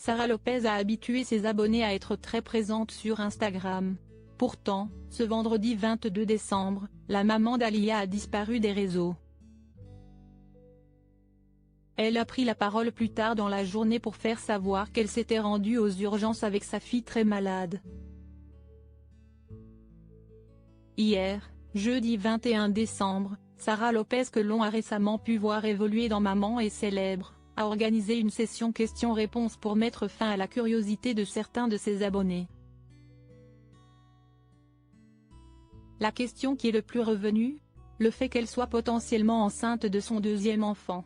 Sara Lopez a habitué ses abonnés à être très présente sur Instagram. Pourtant, ce vendredi 22 décembre, la maman d'Alia a disparu des réseaux. Elle a pris la parole plus tard dans la journée pour faire savoir qu'elle s'était rendue aux urgences avec sa fille très malade. Hier, jeudi 21 décembre, Sara Lopez, que l'on a récemment pu voir évoluer dans Maman est célèbre, a organisé une session questions-réponses pour mettre fin à la curiosité de certains de ses abonnés. La question qui est le plus revenue ? Le fait qu'elle soit potentiellement enceinte de son deuxième enfant.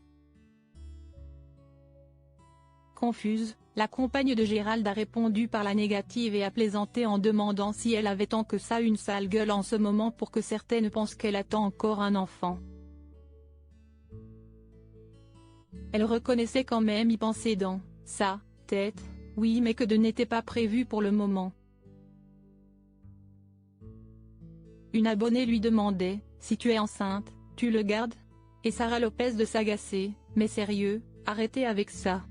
Confuse, la compagne de Gérald a répondu par la négative et a plaisanté en demandant si elle avait tant que ça une sale gueule en ce moment pour que certaines pensent qu'elle attend encore un enfant. Elle reconnaissait quand même y penser dans sa tête, oui, mais que de n'était pas prévu pour le moment. Une abonnée lui demandait « Si tu es enceinte, tu le gardes ?» Et Sara Lopez de s'agacer « Mais sérieux, arrêtez avec ça !»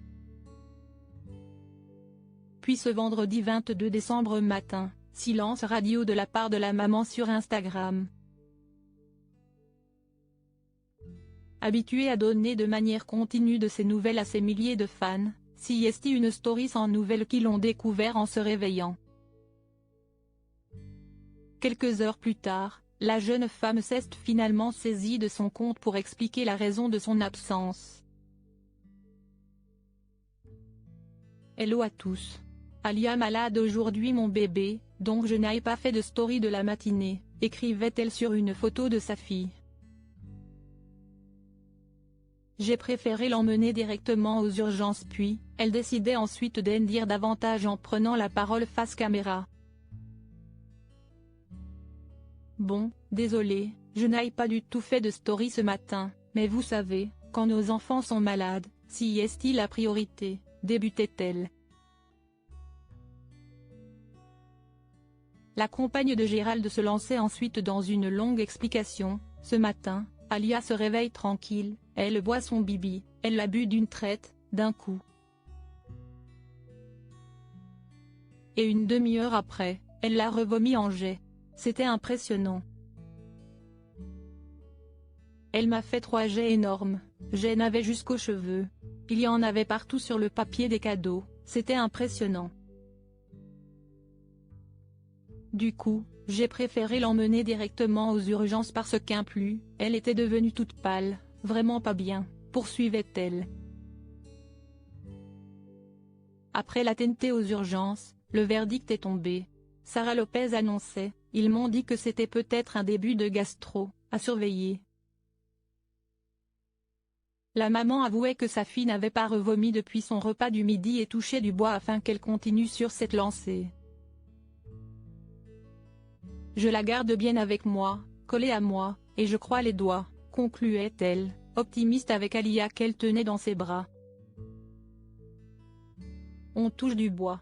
Puis ce vendredi 22 décembre matin, silence radio de la part de la maman sur Instagram. Habituée à donner de manière continue de ses nouvelles à ses milliers de fans, si est une story sans nouvelles qui l'ont découvert en se réveillant. Quelques heures plus tard, la jeune femme s'est finalement saisie de son compte pour expliquer la raison de son absence. Hello à tous. Alia malade aujourd'hui mon bébé, donc je n'ai pas fait de story de la matinée, écrivait-elle sur une photo de sa fille. J'ai préféré l'emmener directement aux urgences puis, elle décidait ensuite d'en dire davantage en prenant la parole face caméra. Bon, désolé, je n'ai pas du tout fait de story ce matin, mais vous savez, quand nos enfants sont malades, si est-il la priorité, débutait-elle. La compagne de Gérald se lançait ensuite dans une longue explication. Ce matin, Alia se réveille tranquille, elle boit son bibi, elle l'a bu d'une traite, d'un coup. Et une demi-heure après, elle l'a revomi en jet. C'était impressionnant. Elle m'a fait 3 jets énormes, j'en avais jusqu'aux cheveux. Il y en avait partout sur le papier des cadeaux, c'était impressionnant. Du coup, j'ai préféré l'emmener directement aux urgences parce qu'un plus, elle était devenue toute pâle, vraiment pas bien, poursuivait-elle. Après l'attente aux urgences, le verdict est tombé. Sara Lopez annonçait « Ils m'ont dit que c'était peut-être un début de gastro, à surveiller ». La maman avouait que sa fille n'avait pas revomi depuis son repas du midi et touchait du bois afin qu'elle continue sur cette lancée. « Je la garde bien avec moi, collée à moi, et je croise les doigts », concluait-elle, optimiste avec Alia qu'elle tenait dans ses bras. On touche du bois.